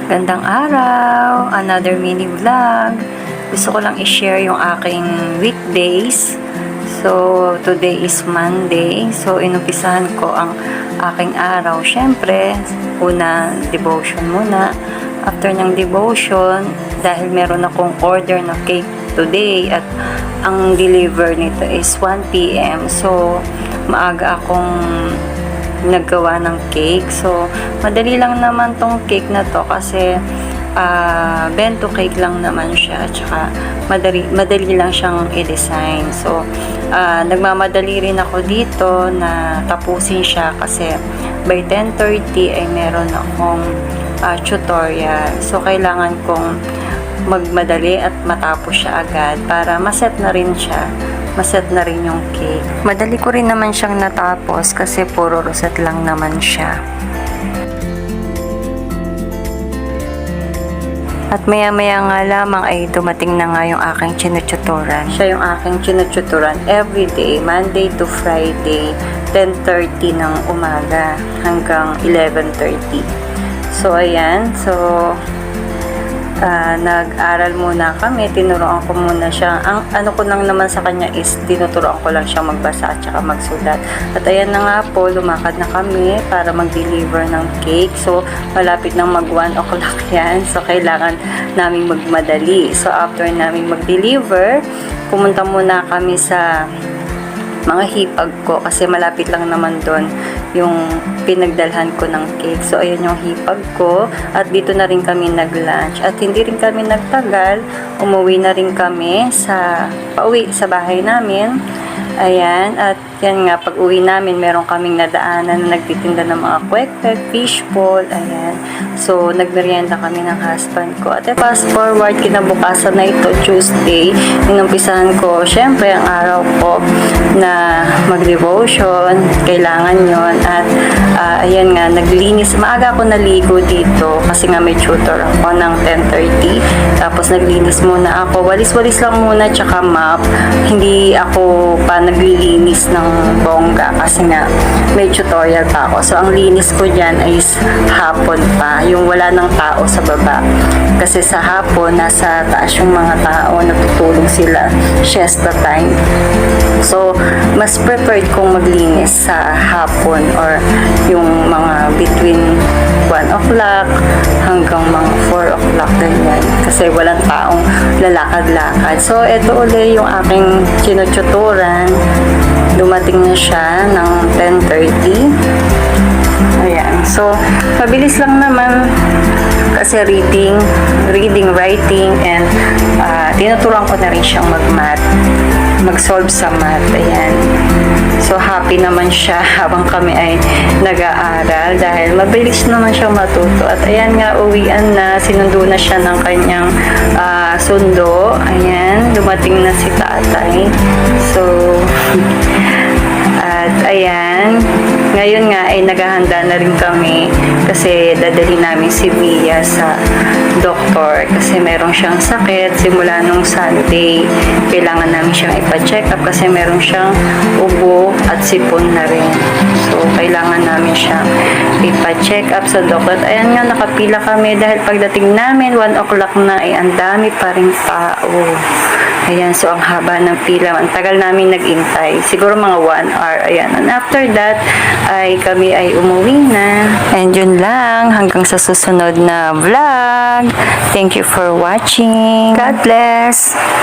Gandang araw, another mini vlog. Gusto ko lang i-share yung aking weekdays. So, today is Monday. So, inumpisahan ko ang aking araw. Siyempre, una, devotion muna. After ng devotion, dahil meron akong order na cake today at ang deliver nito is 1 p.m. So, maaga akong naggawa ng cake. So, madali lang naman tong cake na to kasi bento cake lang naman siya. Tsaka, madali lang siyang i-design. So, nagmamadali rin ako dito na tapusin siya kasi by 10:30 ay meron akong tutorial. So, kailangan kong magmadali at matapos siya agad para maset na rin siya. Maset na rin yung cake. Madali ko rin naman siyang natapos kasi puro rosette lang naman siya. At maya-maya nga lamang ay dumating na nga yung aking chinututuran. Siya yung aking chinututuran everyday, Monday to Friday, 10:30 ng umaga hanggang 11:30. So, ayan. So, nag-aral muna kami, tinuruan ko muna siya. Ang ano ko lang naman sa kanya is tinuturuan ko lang siya magbasa at saka magsulat. At ayan na nga po, lumakad na kami para mag-deliver ng cake. So, malapit nang mag 1 o'clock yan. So, kailangan namin magmadali. So, after namin mag-deliver, pumunta muna kami sa mga hipag ko kasi malapit lang naman doon yung pinagdalhan ko ng cake. So, ayun yung hipag ko. At dito na rin kami nag-lunch. At hindi rin kami nagtagal. Umuwi na rin kami pauwi sa bahay namin. Ayan. At yan nga, pag uwi namin, meron kaming nadaanan na nagtitinda ng mga kwek-kwek, fishball. Ayan. So, nagmerienda kami ng husband ko. At fast forward, kinabukasan na ito, Tuesday. Inumpisahan ko, syempre, ang araw ko na mag-devotion. Kailangan yon. At ayan nga, naglinis. Maaga ako naligo dito kasi nga may tutor ako ng 10:30. Tapos naglinis muna ako. Walis-walis lang muna tsaka mop. Hindi ako pa naglilinis ng bongga kasi nga may tutorial pa ako. So, ang linis ko dyan is hapon pa. Yung wala ng tao sa baba. Kasi sa hapon, nasa taas yung mga tao, natutulog sila. Siesta time. So, mas preferred kong maglinis sa hapon or yung mga between 1 o'clock hanggang mga 4 o'clock ganyan. Kasi walang taong lalakad-lakad. So, ito ulit yung aking tinututuran. Dumating na siya ng 10:30. Ayan. So, mabilis lang naman kasi reading, writing, and tinuturuan ko na rin siyang mag-solve sa math. Ayan. So, happy naman siya habang kami ay nag-aaral dahil mabilis naman siyang matuto. At ayan nga, uwian na, sinundo na siya ng kanyang sundo. Ayan, dumating na si tatay. So, at ayan, ngayon nga ay naghahanda na rin kami kasi dadali namin si Mia sa doktor kasi meron siyang sakit simula nung Sunday. Kailangan namin siyang ipa-check up kasi meron siyang ubo at sipon na rin. So, kailangan namin siyang ipa-check up sa doktor. At ayan nga, nakapila kami dahil pagdating namin 1 o'clock na ay ang dami pa rin tao. Ayan, so ang haba ng pila. Ang tagal namin nag-intay. Siguro mga 1 hour. Ayan. And after that, ay kami ay umuwi na. And yun lang. Hanggang sa susunod na vlog. Thank you for watching. God bless.